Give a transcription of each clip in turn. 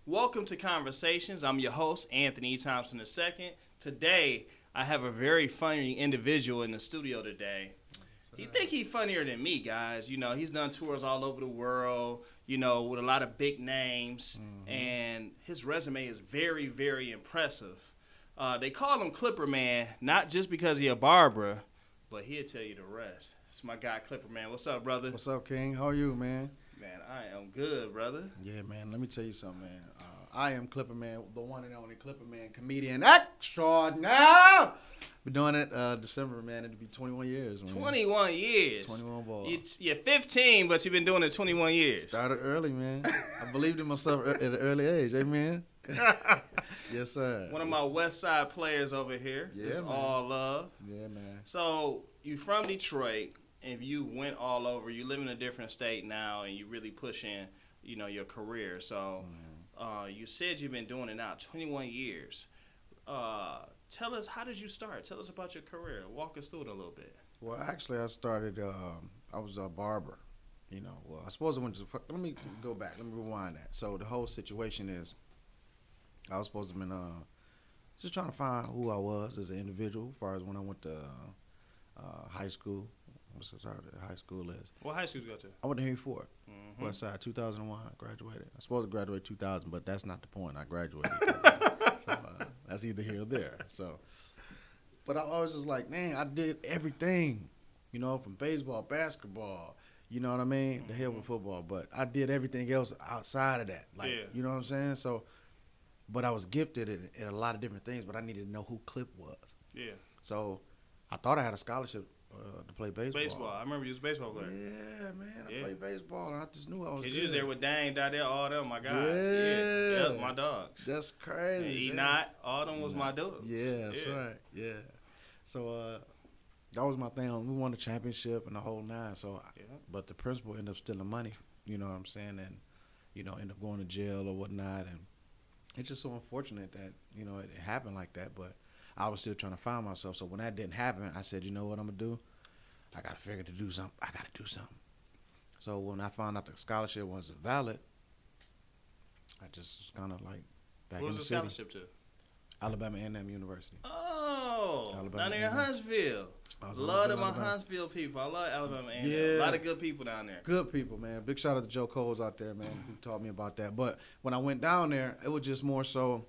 Welcome to Conversations. I'm your host, Anthony Thompson II. Today, I have a very funny individual in the studio today. You think he's funnier than me, guys. You know, he's done tours all over the world, you know, with a lot of big names, and his resume is very, very impressive. They call him Clipperman, not just because he's a barber, but he'll tell you the rest. It's my guy, Clipperman. What's up, brother? What's up, King? How are you, man? Man, I am good, brother. Yeah, man. Let me tell you something, man. I am Clipperman, the one and only Clipperman, comedian extraordinaire. Been doing it December, man. It'll be 21 years. Man. 21 years. 21 balls. You're 15, but you've been doing it 21 years. Started early, man. I believed in myself at an early age. Amen. Yes, sir. One of my West Side players over here. Yeah, It's man. all love. Yeah, man. So you from Detroit, and you went all over. You live in a different state now, and you really pushing, you know, your career. So you said you've been doing it now 21 years. Tell us, how did you start? Tell us about your career. Walk us through it a little bit. Well, actually, I started, I was a barber. You know, well, I suppose I went to, let me go back. Let me rewind that. So the whole situation is, I was supposed to have been just trying to find who I was as an individual as far as when I went to high school. What's the start of high school is? What high school did you go to? I went to Henry Ford, West Side, 2001. I graduated. I was supposed to graduate 2000, but that's not the point. I graduated. So that's either here or there. So, but I was just like, man, I did everything, you know, from baseball, basketball, you know what I mean? The hell with football, but I did everything else outside of that. Like, you know what I'm saying? So, but I was gifted in a lot of different things, but I needed to know who Clip was. Yeah. So I thought I had a scholarship to play baseball. I remember you was a baseball player. Yeah, man. I played baseball, and I just knew I was good. Because you was there with Dang, Dardell, all them, my guys. Yeah, my dogs. That's crazy. And Enot, all them was my dogs. Yeah, that's right. Yeah. So that was my thing. We won the championship and the whole nine. So, but the principal ended up stealing money, you know what I'm saying, and, you know, ended up going to jail or whatnot. And it's just so unfortunate that, you know, it happened like that, but I was still trying to find myself. So when that didn't happen, I said, you know what I'm going to do? I got to figure to do something. I got to do something. So when I found out the scholarship wasn't valid, I just was kind of like back in the city. What was the scholarship to? Alabama A&M University. Oh, Alabama down there in Huntsville. Love them Huntsville people. I love Alabama A&M. Yeah. A lot of good people down there. Good people, man. Big shout out to Joe Coles out there, man, who taught me about that. But when I went down there, it was just more so,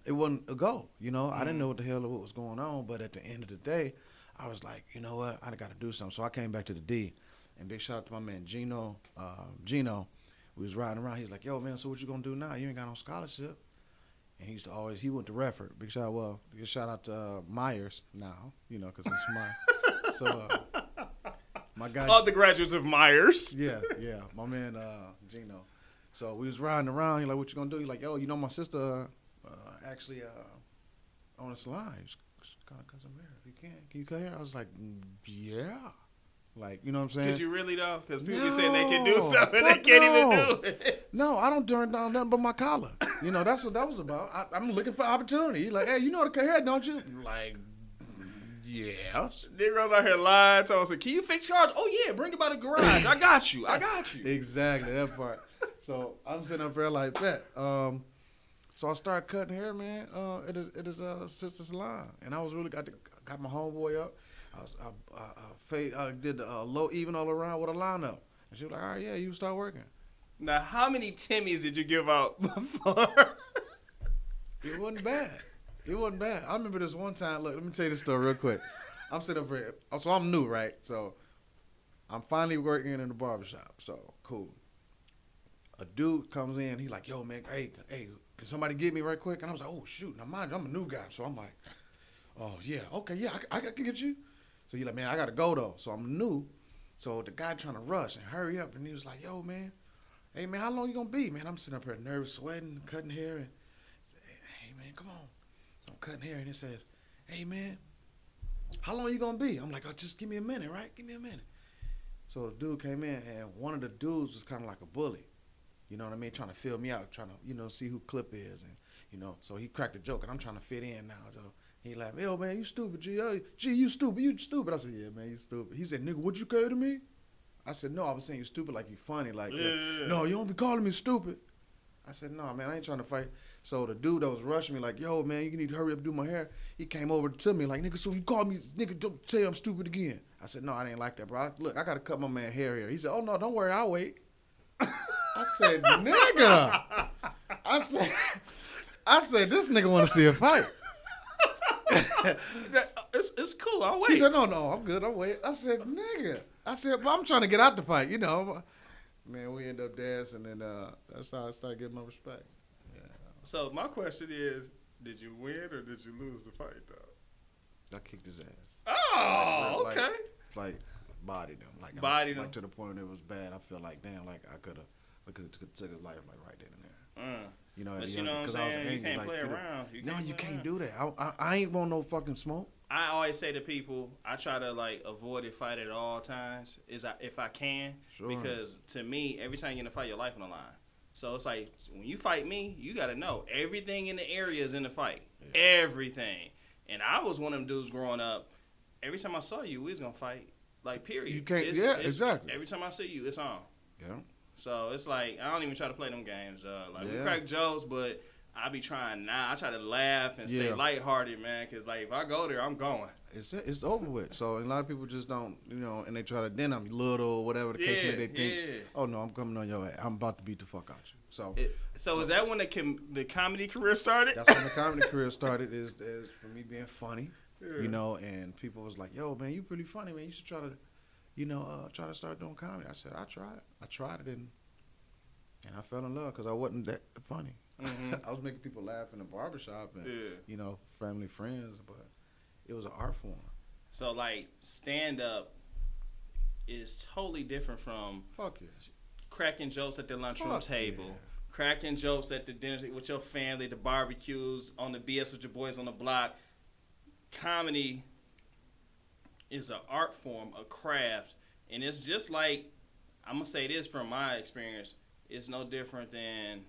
it wasn't a go, you know. I didn't know what the hell what was going on, but at the end of the day, I was like, you know what, I got to do something. So I came back to the D, and big shout out to my man Gino. Gino, we was riding around. He's like, yo, man, so what you going to do now? You ain't got no scholarship. And he used to always, he went to Redford. Big shout out to Myers now, you know, because it's Myers. So my guy. All the graduates of Myers. Yeah, my man Gino. So we was riding around. He's like, what you going to do? He's like, yo, you know, my sister actually on a salon. He's gonna cut some hair. If you can you cut hair? I was like, yeah. Like, you know what I'm saying? Could you really though? Because people be saying they can do something, they can't even do it. No, I don't turn down nothing but my collar. You know, that's what that was about. I'm looking for opportunity. He's like, hey, you know how to cut hair, don't you? I'm like, yes. Niggas out here lying to us. Can you fix cars? Oh yeah, bring it by the garage. I got you. Exactly, that part. So I'm sitting up there like that. So I started cutting hair, man. It is a sister salon, and I was really got my homeboy up. I did low even all around with a lineup, and she was like, "All right, yeah, you start working." Now, how many Timmys did you give out before? It wasn't bad. I remember this one time. Look, let me tell you this story real quick. I'm sitting up here, so I'm new, right? So I'm finally working in the barbershop. So cool. A dude comes in. He's like, "Yo, man, hey, can somebody get me right quick?" And I was like, "Oh shoot!" Now mind you, I'm a new guy, so I'm like, "Oh yeah, okay, yeah, I can get you." So he's like, "Man, I gotta go though." So I'm new. So the guy trying to rush and hurry up, and he was like, "Yo, man, hey man, how long you gonna be, man?" I'm sitting up here nervous, sweating, cutting hair, and hey man, come on. So I'm cutting hair, and he says, "Hey man, how long you gonna be?" I'm like, "Oh, just give me a minute, right? Give me a minute." So the dude came in, and one of the dudes was kind of like a bully. You know what I mean? Trying to fill me out, trying to, you know, see who Clip is. And, you know, so he cracked a joke, and I'm trying to fit in now. So he laughed, "Yo, man, you stupid, G. G, you stupid. I said, "Yeah, man, you stupid." He said, "Nigga, what you say to me?" I said, "No, I was saying you stupid like you funny. Like, no, you don't be calling me stupid." I said, no, man, I ain't trying to fight. So the dude that was rushing me, like, yo, man, you need to hurry up and do my hair. He came over to me like, nigga, so you called me, nigga, don't tell you I'm stupid again. I said, no, I didn't like that, bro. Look, I got to cut my man hair here. He said, oh, no, don't worry, I'll wait. I said, nigga. I said, this nigga want to see a fight. It's cool, I'll wait. He said, no, I'm good, I'll wait. I said, nigga. I said, but I'm trying to get out the fight, you know. Man, we end up dancing, and that's how I started getting my respect. Yeah. So my question is, did you win or did you lose the fight, though? I kicked his ass. Oh, okay. Like bodied him. Bodied him. Like to the point it was bad. I feel like, damn, like I could have took his life like right then and there. You know what I'm saying? You can't play around. You can't do that. I ain't want no fucking smoke. I always say to people, I try to like avoid a fight at all times, if I can, because to me, every time you're in a fight, your life on the line. So it's like when you fight me, you got to know everything in the area is in the fight, everything. And I was one of them dudes growing up. Every time I saw you, we was gonna fight. Like period. You can't. Exactly. Every time I see you, it's on. Yeah. So it's like I don't even try to play them games. We crack jokes, but I be trying now. I try to laugh and stay lighthearted, man. Cause like if I go there, I'm going. It's over with. So a lot of people just don't, and they try to then I'm little, whatever the case may be. They think, oh no, I'm coming on your ass. I'm about to beat the fuck out you. So is that when the comedy career started? That's when the comedy career started. Is for me being funny, and people was like, yo, man, you pretty funny, man. You should try to, try to start doing comedy. I said, I tried it, and I fell in love because I wasn't that funny. Mm-hmm. I was making people laugh in the barbershop and, family, friends, but it was an art form. So, like, stand-up is totally different from cracking jokes at the lunchroom table, cracking jokes at the dinner with your family, the barbecues, on the BS with your boys on the block. Comedy is an art form, a craft, and it's just like, I'm going to say this from my experience, it's no different than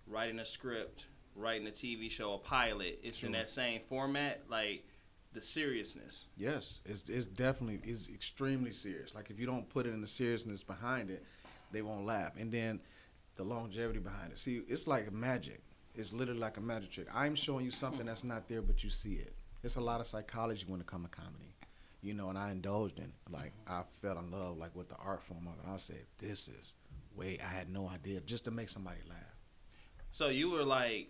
writing a script, writing a TV show, a pilot. It's in that same format, like the seriousness. Yes, it's definitely extremely serious. Like if you don't put it in the seriousness behind it, they won't laugh. And then the longevity behind it. See, it's like magic. It's literally like a magic trick. I'm showing you something that's not there, but you see it. It's a lot of psychology when it comes to comedy, and I indulged in it. Like I fell in love like with the art form of it. I said, this is I had no idea, just to make somebody laugh. So you were like,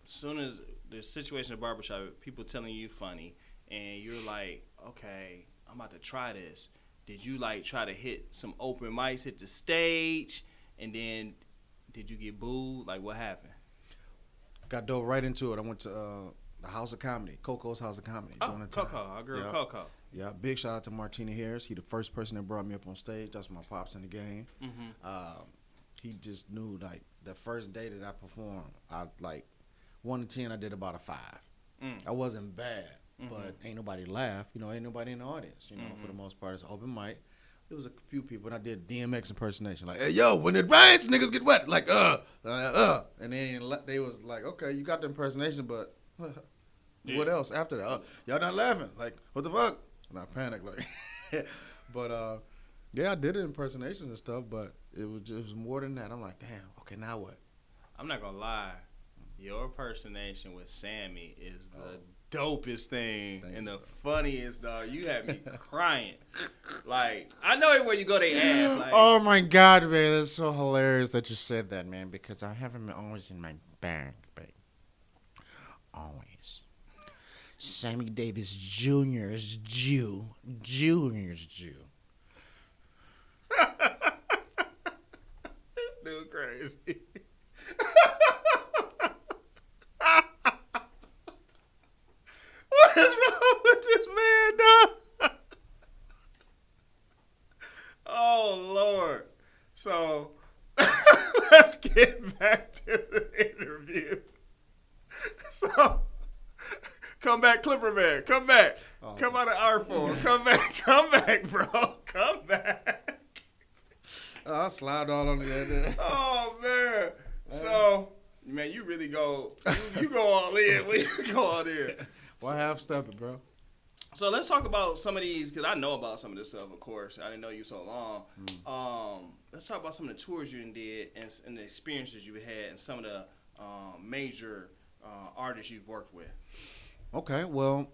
as soon as the situation at the barbershop, people telling you funny, and you're like, okay, I'm about to try this. Did you like try to hit some open mics, hit the stage, and then did you get booed? Like what happened? Got dove right into it. I went to the House of Comedy, Coco's House of Comedy. Oh, Coco, our girl Coco. Yeah, big shout out to Martina Harris. He the first person that brought me up on stage. That's my pops in the game. Mm-hmm. He just knew, like, the first day that I performed, I, like, 1 to 10, I did about a 5. I wasn't bad, but ain't nobody laugh. Ain't nobody in the audience. For the most part, it's open mic. There was a few people, and I did DMX impersonation. Like, hey, yo, when it rains, niggas get wet. Like, And then they was like, okay, you got the impersonation, but what else after that? Y'all not laughing. Like, what the fuck? And I panicked, like. But, yeah, I did impersonations and stuff, but it was more than that. I'm like, damn, okay, now what? I'm not going to lie. Your impersonation with Sammy is the dopest thing and the funniest, dog. You had me crying. Like, I know everywhere you go, they ask. Like, oh, my God, man. That's so hilarious that you said that, man, because I have him always in my bag, babe. Always. Sammy Davis Jr.'s Jew. Junior's Jew. Dude, crazy. What is wrong with this man, dog? Oh, Lord. So, let's get back to the interview. So, come back, Clipperman. Come back. Oh. Come out of our phone. Come back. Come back, bro. Come back. I slide all on the other. Oh, man. So, man, you really go, you go all in. You go all in. Why half-step it, bro? So let's talk about some of these, because I know about some of this stuff, of course. I didn't know you so long. Let's talk about some of the tours you did and the experiences you had and some of the major artists you've worked with. Okay, well,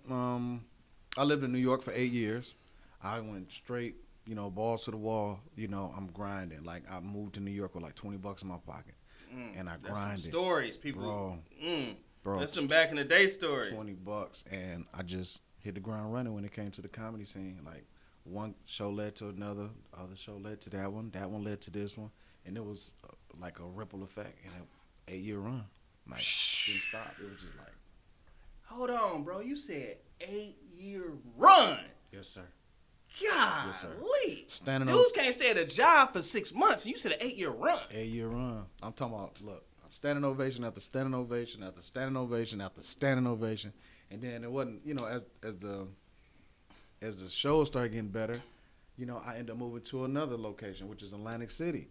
I lived in New York for 8 years. I went straight, balls to the wall. I'm grinding. Like, I moved to New York with like $20 in my pocket, and I grinded. That's some stories, people. Bro, that's some back in the day stories. $20, and I just hit the ground running when it came to the comedy scene. Like, one show led to another, other show led to that one led to this one, and it was like a ripple effect in an 8-year run. Like, didn't stop. It was just like, hold on, bro. You said 8-year run. yes, sir. Golly. Yes, sir. Dudes can't stay at a job for 6 months, and you said an 8-year run. 8-year run. I'm talking about, look, I'm standing ovation after standing ovation after standing ovation after standing ovation. And then it wasn't, as the shows started getting better, I ended up moving to another location, which is Atlantic City.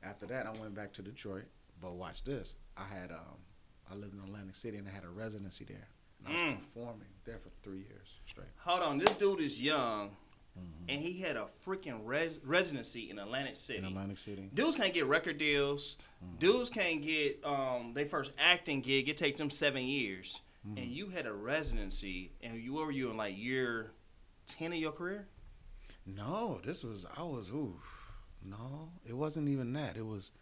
After that, I went back to Detroit. But watch this. I lived in Atlantic City, and I had a residency there. And I was performing there for 3 years straight. Hold on. This dude is young, and he had a freaking residency in Atlantic City. In Atlantic City. Dudes can't get record deals. Dudes can't get their first acting gig. It takes them 7 years. And you had a residency, and were you in like year 10 of your career? No, no, it wasn't even that. It was,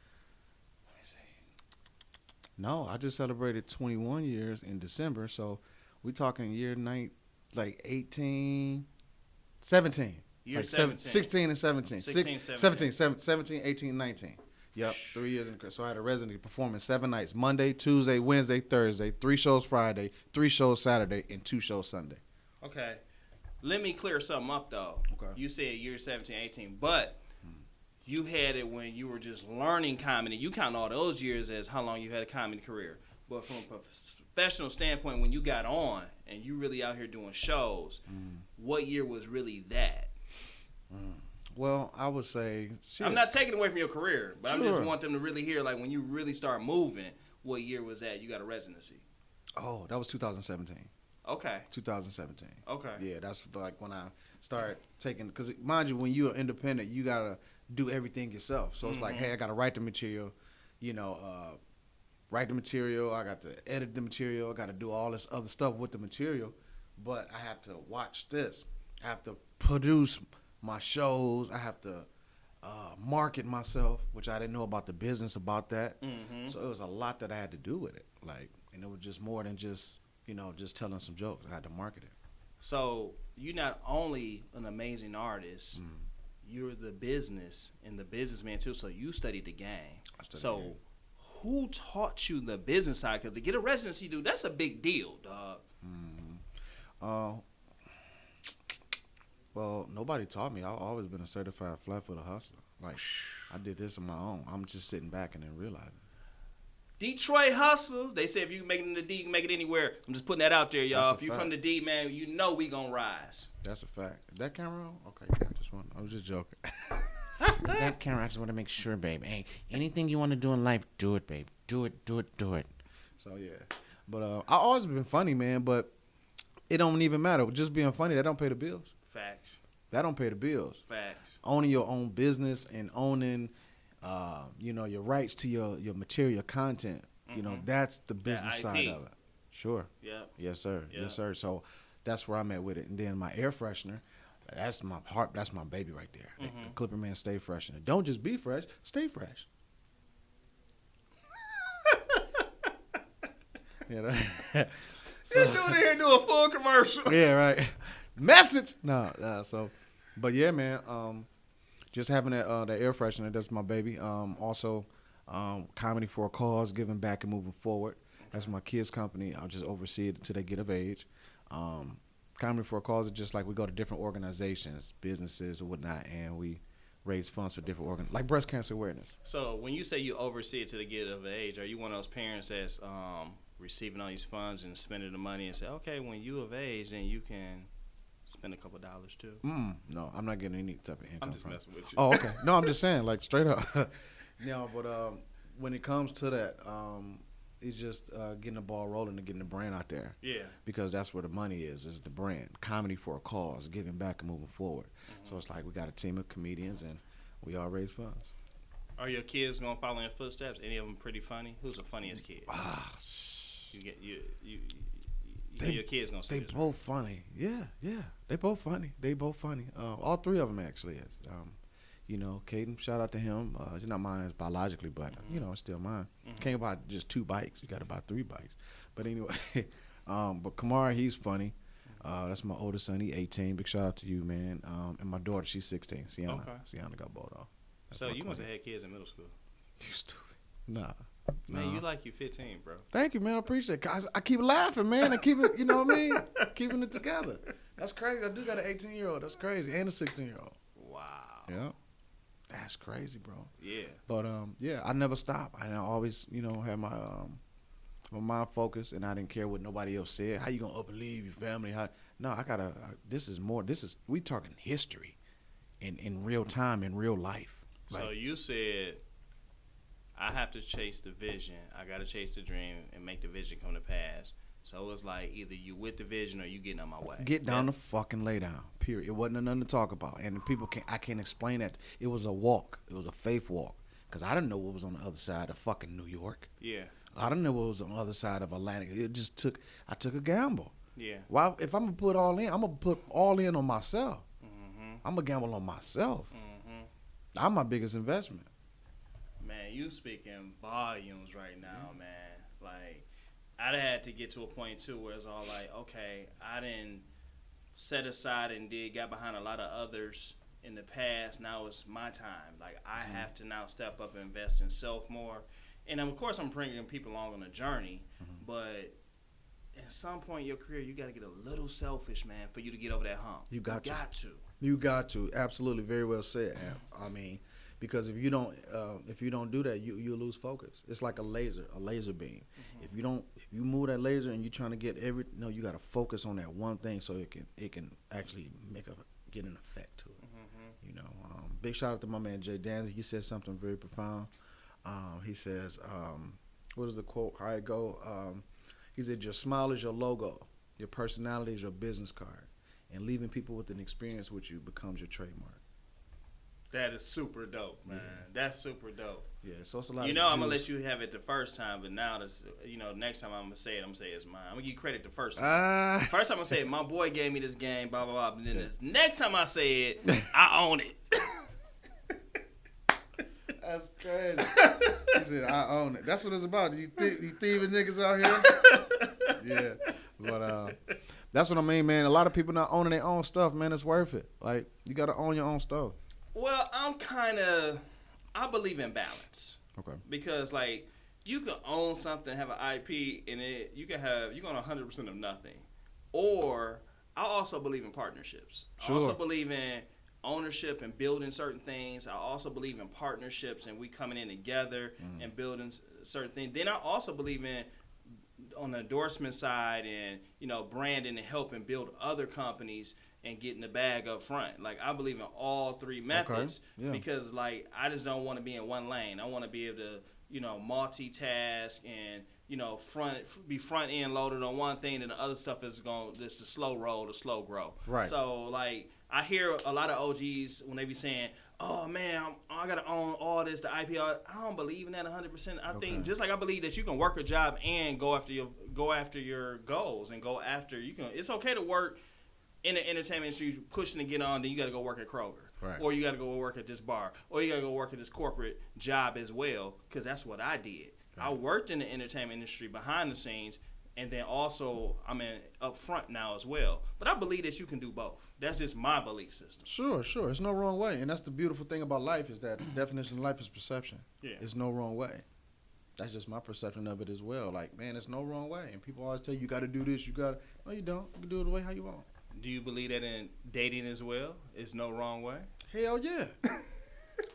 let me see. No, I just celebrated 21 years in December, so we talking year 17. Year like 17. 16 and 17. 17, 18, 19. Yep, 3 years in. So I had a residency performing 7 nights: Monday, Tuesday, Wednesday, Thursday, 3 shows Friday, 3 shows Saturday, and 2 shows Sunday. Okay. Let me clear something up, though. Okay. You said year 17, 18, but you had it when you were just learning comedy. You count all those years as how long you had a comedy career. But from a professional standpoint, when you got on and you really out here doing shows, what year was really that? Well, I would say, shit. I'm not taking away from your career, but Sure. I just want them to really hear, like, when you really start moving, what year was that? You got a residency. Oh, that was 2017. Okay. 2017. Okay. Yeah, that's like when I started taking, because mind you, when you're independent, you got to do everything yourself. So it's like, hey, I got to write the material, write the material. I got to edit the material. I got to do all this other stuff with the material. But I have to watch this. I have to produce my shows. I have to market myself, which I didn't know about the business about that. So it was a lot that I had to do with it. Like, and it was just more than just, just telling some jokes. I had to market it. So you're not only an amazing artist, you're the business and the businessman too. So you studied the game. Who taught you the business side? Because to get a residency, dude, that's a big deal, dog. Well, nobody taught me. I've always been a certified flat-footed hustler. Like, I did this on my own. I'm just sitting back and then realizing. Detroit hustles. They say if you can make it in the D, you can make it anywhere. I'm just putting that out there, y'all. That's if you from the D, man, you know we gonna rise. That's a fact. Is that camera on? Okay, yeah, I was just joking. That camera, I just want to make sure, babe. Hey, anything you want to do in life, do it, babe. Do it. So, yeah. But I always been funny, man, but it don't even matter. Just being funny, that don't pay the bills. Facts. That don't pay the bills. Facts. Owning your own business and owning, your rights to your material content, that's the business side of it. Sure. Yeah. Yes, sir. Yep. Yes, sir. So that's where I'm at with it. And then my air freshener, that's my heart. That's my baby right there. The Clipperman Stay Freshener. Don't just be fresh, stay fresh. So, this dude in here do a full commercial. Yeah, right. Message. No. But yeah, man. Just having that air freshener. That's my baby. Also, Comedy for a Cause, giving back and moving forward. That's my kids' company. I'll just oversee it until they get of age. Comedy for a Cause is just like we go to different organizations, businesses or whatnot, and we raise funds for different like breast cancer awareness. So when you say you oversee it till they get of age, are you one of those parents that's receiving all these funds and spending the money and say, okay, when you of age, then you can spend a couple dollars too? No, I'm not getting any type of income. I'm just messing with you. Oh, okay. No, I'm just saying, like, straight up. But when it comes to that, getting the ball rolling and getting the brand out there. Yeah. Because that's where the money is the brand. Comedy for a cause, giving back and moving forward. So it's like we got a team of comedians and we all raise funds. Are your kids gonna follow in your footsteps? Any of them pretty funny? Who's the funniest kid? Your kids gonna say they both funny. Yeah. They both funny. All three of them actually is. Caden, shout out to him. He's not mine biologically, but it's still mine. Can't buy just 2 bikes. You got to buy 3 bikes. But anyway, but Kamara, he's funny. That's my oldest son. He 18. Big shout out to you, man. And my daughter, she's 16. Sienna. Okay. Sienna got bought off. So you must have had kids in middle school. You stupid. Nah. Man, you 15, bro. Thank you, man. I appreciate it. Cause I keep laughing, man. I keep it, you know what I mean? Keeping it together. That's crazy. I do got an 18-year-old. That's crazy. And a 16-year-old. Wow. Yeah. That's crazy, bro. Yeah. But, I never stop. I always, have my mind focused, and I didn't care what nobody else said. How you going to up and leave your family? We talking history in real time, in real life. So you said, I have to chase the vision. I got to chase the dream and make the vision come to pass. So it's like either you with the vision or you getting on my way. Get down to fucking lay down, period. It wasn't nothing to talk about. And I can't explain that. It was a walk. It was a faith walk. Because I didn't know what was on the other side of fucking New York. Yeah. I didn't know what was on the other side of Atlantic. I took a gamble. Yeah. Well, if I'm going to put all in, I'm going to put all in on myself. Mm-hmm. I'm going to gamble on myself. Mm-hmm. I'm my biggest investment. Man, you speaking volumes right now, man. Like, I'd had to get to a point, too, where it's all like, okay, I didn't set aside and got behind a lot of others in the past. Now it's my time. Like, I have to now step up and invest in self more. And, of course, I'm bringing people along on a journey. But at some point in your career, you got to get a little selfish, man, for you to get over that hump. You got to. You got to. Absolutely. Very well said, Amp. I mean, because if you don't do that, you lose focus. It's like a laser beam. If you move that laser and you're trying to get you got to focus on that one thing so it can actually get an effect to it. Big shout out to my man Jay Danzig. He said something very profound. He says, what is the quote? How it go? He said, your smile is your logo. Your personality is your business card. And leaving people with an experience with you becomes your trademark. That is super dope, man. Yeah. That's super dope. Yeah, so it's a lot I'm going to let you have it the first time, but now, next time I'm going to say it's mine. I'm going to give you credit the first time. First time I'm going to say it, my boy gave me this game, blah, blah, blah. And then the next time I say it, I own it. That's crazy. He said, I own it. That's what it's about. You thieving niggas out here? Yeah. But that's what I mean, man. A lot of people not owning their own stuff, man. It's worth it. Like, you got to own your own stuff. Well, I believe in balance. Okay. Because, like, you can own something, have an IP, and you're going to 100% of nothing. Or, I also believe in partnerships. Sure. I also believe in ownership and building certain things. I also believe in partnerships and we coming in together and building certain things. Then I also believe in on the endorsement side and branding and helping build other companies and getting the bag up front. Like I believe in all three methods because like I just don't want to be in one lane. I want to be able to multitask and be front end loaded on one thing and the other stuff is just the slow roll, the slow grow. Right. So like I hear a lot of OGs when they be saying, "Oh man, I gotta own all this, the IP." I don't believe in that 100%. I think just like I believe that you can work a job and go after your goals and go after It's okay to work in the entertainment industry, pushing to get on. Then you got to go work at Kroger, right. Or you got to go work at this bar, or you got to go work at this corporate job as well. Because that's what I did. Right. I worked in the entertainment industry behind the scenes. And then also, I'm up front now as well. But I believe that you can do both. That's just my belief system. Sure. There's no wrong way. And that's the beautiful thing about life is that the definition of life is perception. Yeah. There's no wrong way. That's just my perception of it as well. Like, man, there's no wrong way. And people always tell you got to do this, No, you don't. You can do it the way how you want. Do you believe that in dating as well? Is no wrong way? Hell yeah.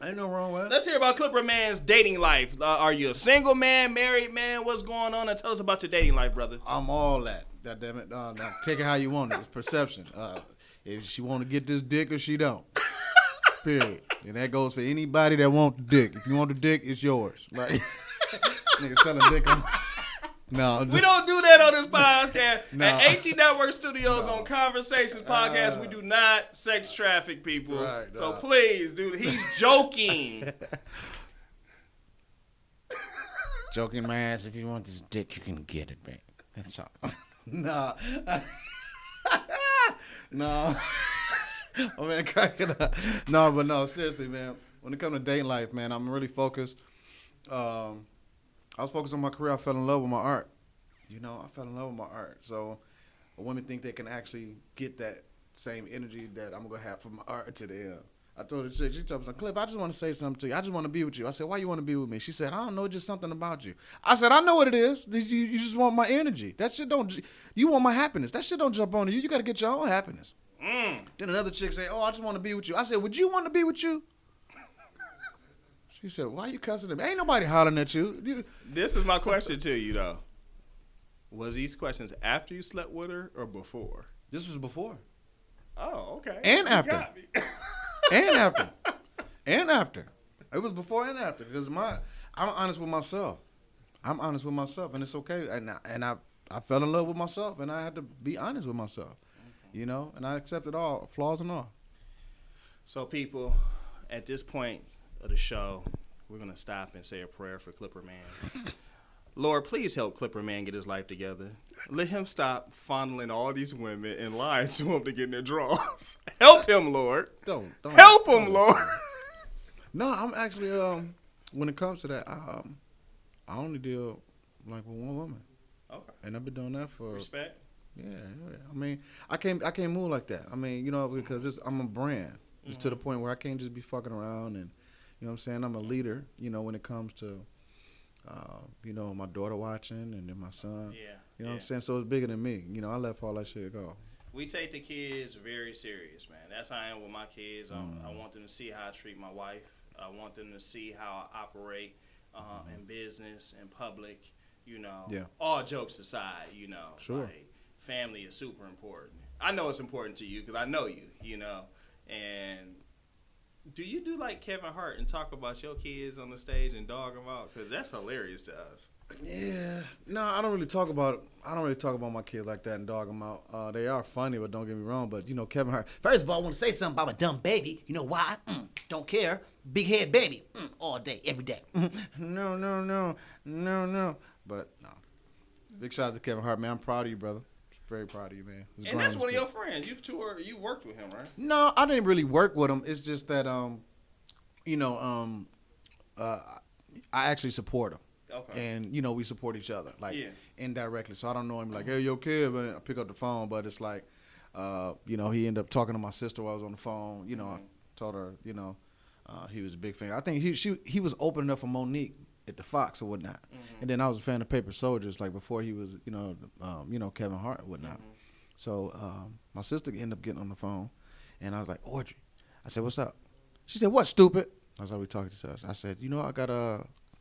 Ain't no wrong way. Let's hear about Clipperman's dating life. Are you a single man, married man? What's going on? And tell us about your dating life, brother. I'm all that. God damn it. Now take it how you want it. It's perception. If she want to get this dick or she don't. Period. And that goes for anybody that want the dick. If you want the dick, it's yours. Like, nigga selling dick on. No, We don't do that on this podcast. No. At ATNetwork Studios on Conversations Podcast, we do not sex traffic people. Right, so nah. please, dude, he's joking. Joking my ass. If you want this dick, you can get it, babe. That's all. Nah. No. Oh, man, cracking up. No, but no, seriously, man. When it comes to dating life, man, I'm really focused. I was focused on my career. I fell in love with my art. You know, I fell in love with my art. So women think they can actually get that same energy that I'm going to have for my art to them. I told her, she told me, Clip, I just want to say something to you. I just want to be with you. I said, why you want to be with me? She said, I don't know, just something about you. I said, I know what it is. You just want my energy. That shit don't, you want my happiness. That shit don't jump on you. You got to get your own happiness. Then another chick say, oh, I just want to be with you. I said, would you want to be with you? She said, why you cussing at me? Ain't nobody hollering at you. This is my question to you, though. Was these questions after you slept with her or before? This was before. Oh, okay. And You after. got me. And after. And after. It was before and after. Because I'm honest with myself. I'm honest with myself, and it's okay. And I fell in love with myself, and I had to be honest with myself. You know? And I accepted all, flaws and all. So, people, at this point of the show, we're going to stop and say a prayer for Clipperman. Lord, please help Clipperman get his life together. Let him stop fondling all these women and lying to him to get in their drawers. Help him, Lord. Don't Help him, Lord. No, I'm actually, when it comes to that, I only deal like with one woman. Okay. And I've been doing that for Respect. Yeah. I mean, I can't move like that. I mean, you know, because I'm a brand. It's to the point where I can't just be fucking around, and you know what I'm saying. I'm a leader. You know, when it comes to, you know, my daughter watching and then my son. Yeah. You know what I'm saying. So it's bigger than me. You know, I left all that shit go. We take the kids very serious, man. That's how I am with my kids. I want them to see how I treat my wife. I want them to see how I operate in business, in public. You know, all jokes aside, you know, like, family is super important. I know it's important to you because I know you, you know. And do you do like Kevin Hart and talk about your kids on the stage and dog them out? Because that's hilarious to us. Yeah, no, I don't really talk about my kids like that and dog them out. They are funny, but don't get me wrong. But you know, Kevin Hart. First of all, I want to say something about my dumb baby. You know why? Don't care. Big head baby. All day, every day. No. But no. Big shout out to Kevin Hart, man. I'm proud of you, brother. Very proud of you, man. And that's one of your friends. You worked with him, right? No, I didn't really work with him. It's just that you know, I actually support him. Okay. And you know, we support each other, like indirectly. So I don't know him like, hey, yo, kid, and I pick up the phone, but it's like, you know, he ended up talking to my sister while I was on the phone. You know, I told her, you know, he was a big fan. I think he was opening up for Monique at the Fox or whatnot. And then I was a fan of Paper Soldiers, like before he was, you know, Kevin Hart and whatnot. So my sister ended up getting on the phone, and I was like, Audrey. I said, what's up? She said, what, stupid? That's how we talked to each other. I said, you know, I got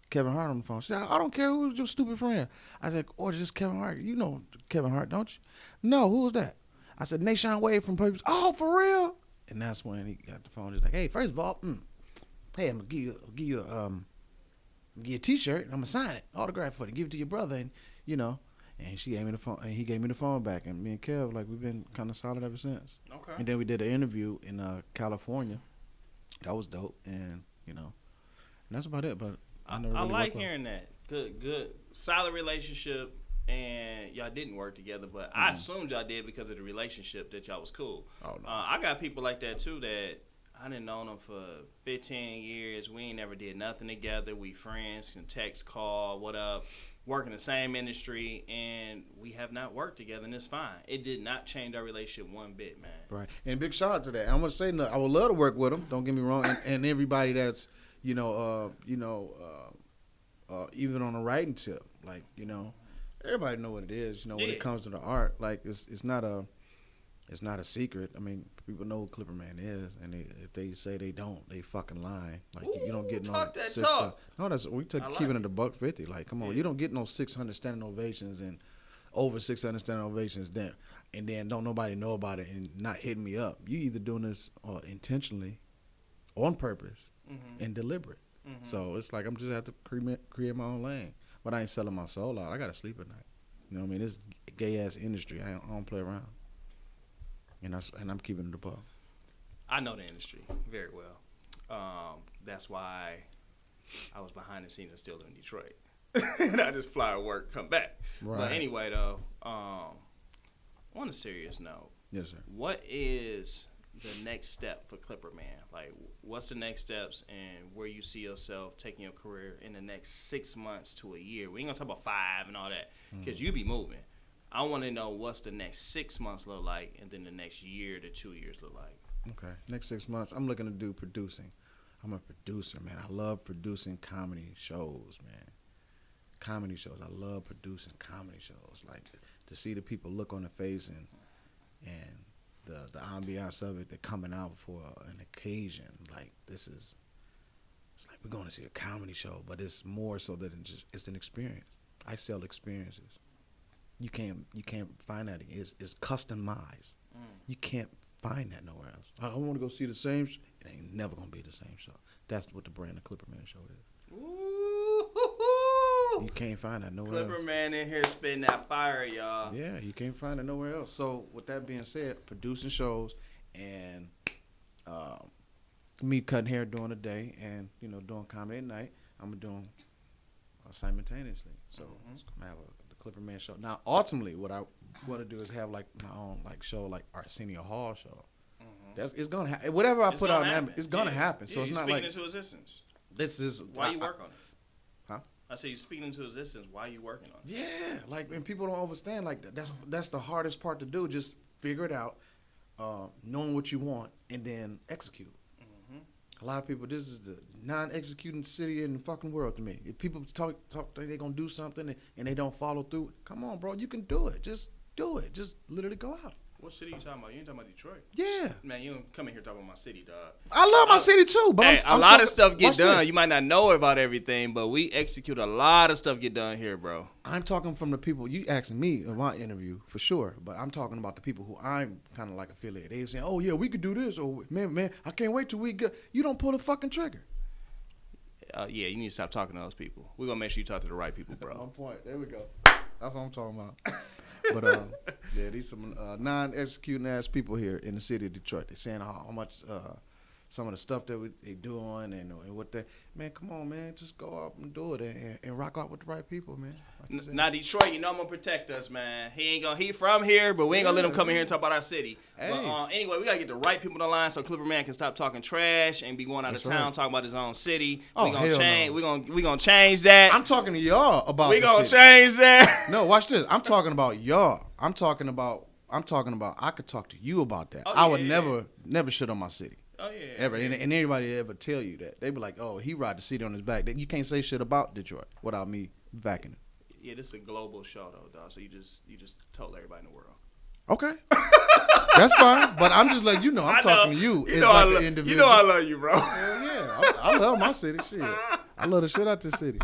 Kevin Hart on the phone. She said, I don't care who's your stupid friend. I said, Audrey, this is Kevin Hart. You know Kevin Hart, don't you? No, who was that? I said, Nation Wade from Paper. Oh, for real? And that's when he got the phone. He's like, hey, first of all, hey, I'm gonna give you a T-shirt. I'm gonna sign it, autograph for it, give it to your brother, and you know. And she gave me the phone, and he gave me the phone back. And me and Kev, like, we've been kind of solid ever since. Okay. And then we did an interview in California. That was dope, and you know, and that's about it. But I like hearing that. Good, solid relationship. And y'all didn't work together, but I assumed y'all did because of the relationship that y'all was cool. Oh, no. I got people like that too that I didn't know them for 15 years. We ain't never did nothing together. We friends, can text, call, what up, work in the same industry, and we have not worked together, and it's fine. It did not change our relationship one bit, man. Right. And big shout out to that. And I'm gonna say, I would love to work with him. Don't get me wrong. And everybody that's, even on the writing tip, like, you know, everybody know what it is. You know, when it comes to the art, like it's not a secret. I mean, people know who Clipperman is, and if they say they don't, they fucking lying. Like, you don't get no talk that 600. talk. No, that's we took keeping it $150. Like, come on, you don't get no 600 standing ovations and over 600 standing ovations then, and then don't nobody know about it and not hitting me up. You either doing this intentionally, on purpose, and deliberate. So it's like I'm just have to create my own lane. but I ain't selling my soul out. I gotta sleep at night. You know what I mean? This gay ass industry. I don't play around. And I'm keeping it above. I know the industry very well. That's why I was behind the scenes and still in Detroit. And I just fly to work, come back. Right. But anyway, though, on a serious note, Yes, sir. what is the next step for Clipperman? Like, what's the next steps and where you see yourself taking your career in the next 6 months to a year? We ain't gonna talk about 5 and all that, because you be moving. I want to know what's the next 6 months look like, and then the next year to 2 years look like. Okay. Next 6 months, I'm looking to do producing. I'm a producer, man. I love producing comedy shows, man. Comedy shows. I love producing comedy shows. Like, to see the people look on the face and the ambiance of it, they're coming out for an occasion. Like, it's like we're going to see a comedy show, but it's more so that it's an experience. I sell experiences. You can't find that. It's customized. You can't find that nowhere else. I want to go see the same show. It ain't never going to be the same show. That's what the brand of Clipperman show is. Ooh. You can't find that nowhere else. Clipperman in here spitting that fire, y'all. Yeah, you can't find it nowhere else. So with that being said, producing shows and me cutting hair during the day and, doing comedy at night, I'm doing simultaneously. So it's going to have the Clipperman show. Now, ultimately, what I want to do is have like my own like show, like Arsenio Hall show. It's going to happen. Whatever I put out, it's going to happen. So it's not like speaking into existence. This is why you work on it. Huh? I say you're speaking into existence. Why you working on it? Yeah, like, and people don't understand like that. That's the hardest part to do. Just figure it out, knowing what you want, and then execute. A lot of people, this is the non-executing city in the fucking world to me. If people talk they're gonna do something and they don't follow through, come on, bro, you can do it. Just do it. Just literally go out. What city you talking about? You ain't talking about Detroit. Yeah. Man, you don't come in here talking about my city, dog. I love my city too, but hey, I'm a lot talking, of stuff get watch done. this. You might not know about everything, but we execute a lot of stuff get done here, bro. I'm talking from the people, you asking me in my interview, for sure, but I'm talking about the people who I'm kind of like affiliated. They saying, oh, yeah, we could do this, or man, I can't wait till we get, you don't pull the fucking trigger. Yeah, you need to stop talking to those people. We're going to make sure you talk to the right people, bro. On point. There we go. That's what I'm talking about. But, yeah, these some non-executing ass people here in the city of Detroit. They're saying how much some of the stuff that they doing and what they, man, come on, man, just go out and do it and rock out with the right people, man. Like now, Detroit, you know I'm going to protect us, man. He from here, but we ain't going to let him come in here and talk about our city. Hey. But, anyway, we got to get the right people on the line so Clipperman can stop talking trash and be going out of town talking about his own city. Oh, we gonna hell change. no. We gonna change that. I'm talking to y'all about we the gonna city. change that. No, watch this. I'm talking about y'all. I'm talking about I could talk to you about that. Oh, I would yeah. never shit on my city. Oh, yeah. Ever. And anybody ever tell you that. They be like, oh, he ride the city on his back. You can't say shit about Detroit without me backing it. Yeah, this is a global show, though, dog. So you just told everybody in the world. Okay. That's fine. But I'm just letting you know. I'm talking to you. You as know, like an individual. I love you, bro. Hell yeah. I love my city. Shit. I love the shit out this city.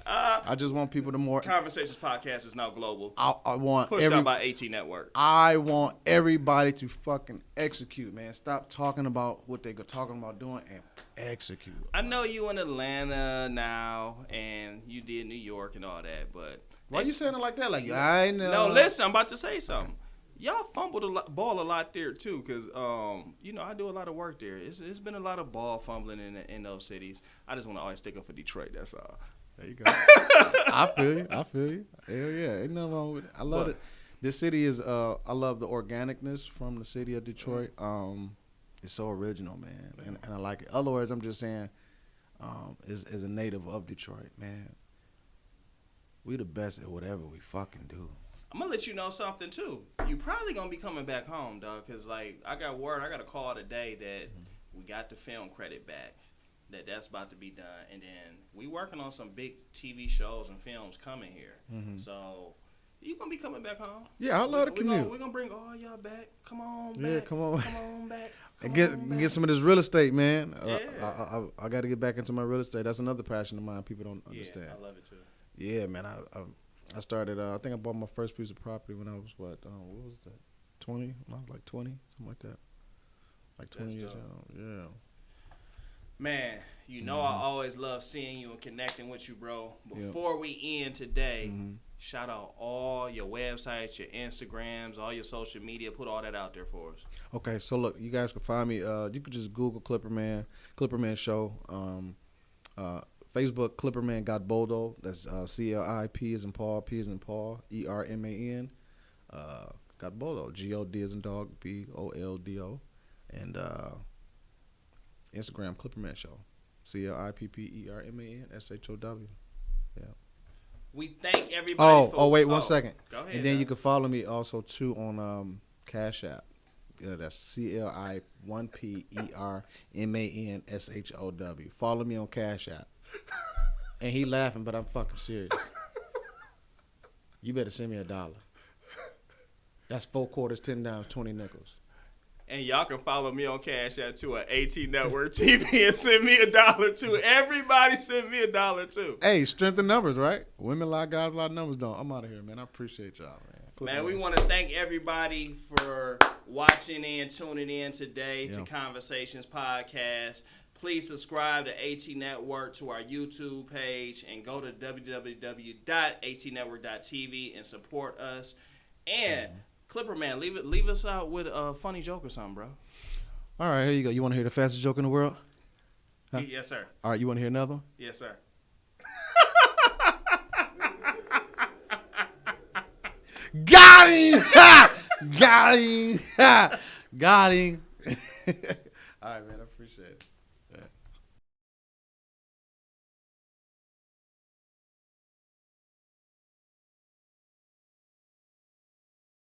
I just want people to more. Conversations podcast is now global. I want Pushed out by ATNetwork. I want everybody to fucking execute, man. Stop talking about what they're talking about doing and execute. I know you in Atlanta now, and you did New York and all that, but Why you saying it like that? Like, I know. no, listen, I'm about to say something. Y'all fumbled the ball a lot there too, cause I do a lot of work there. It's been a lot of ball fumbling in those cities. I just want to always stick up for Detroit. That's all. There you go. I feel you. Hell yeah, ain't nothing wrong with it. I love it. This city is. I love the organicness from the city of Detroit. It's so original, man, and I like it. Other words, I'm just saying, as a native of Detroit, man, we the best at whatever we fucking do. I'm gonna let you know something too. You probably gonna be coming back home, dog, cause like I got a call today that we got the film credit back. That's about to be done, and then we working on some big TV shows and films coming here. So you gonna be coming back home? Yeah, I love the commute. We're gonna bring all y'all back. Come on back. Yeah, come on back. And get some of this real estate, man. Yeah. I got to get back into my real estate. That's another passion of mine. People don't understand. Yeah, I love it too. Yeah, man. I started. I think I bought my first piece of property when I was what was that? 20. When I was like 20, something like that. Like 20 years old. Yeah. Man, you know I always love seeing you and connecting with you, bro. Before we end today, shout out all your websites, your Instagrams, all your social media. Put all that out there for us. Okay, so look, you guys can find me. You could just Google Clipperman Show. Facebook, Clipperman Godboldo. That's CLIP as in Paul, P as in Paul, ERMAN. Godboldo, GOD as in dog, BOLDO. And Instagram, Clipperman Show. CLIPPERMANSHOW. Yeah. We thank everybody. Wait 1 second. Go ahead. And then you can follow me also too on Cash App. That's CLI1PERMANSHOW. Follow me on Cash App. And he laughing, but I'm fucking serious. You better send me $1. That's 4 quarters, 10 dimes, 20 nickels. And y'all can follow me on Cash App too at ATNetwork TV and send me $1 too. Everybody send me $1 too. Hey, strength in numbers, right? Women lie, guys lie, numbers don't. I'm out of here, man. I appreciate y'all, man. Man, we want to thank everybody for watching and tuning in today to Conversations Podcast. Please subscribe to AT Network to our YouTube page and go to www.atnetwork.tv and support us. And Clipperman, leave us out with a funny joke or something, bro. All right, here you go. You want to hear the fastest joke in the world? Huh? Yes, sir. All right, you want to hear another one? Yes, sir. Got him! Ha! Got him! Ha! Got him! All right, man. I appreciate it. Yeah.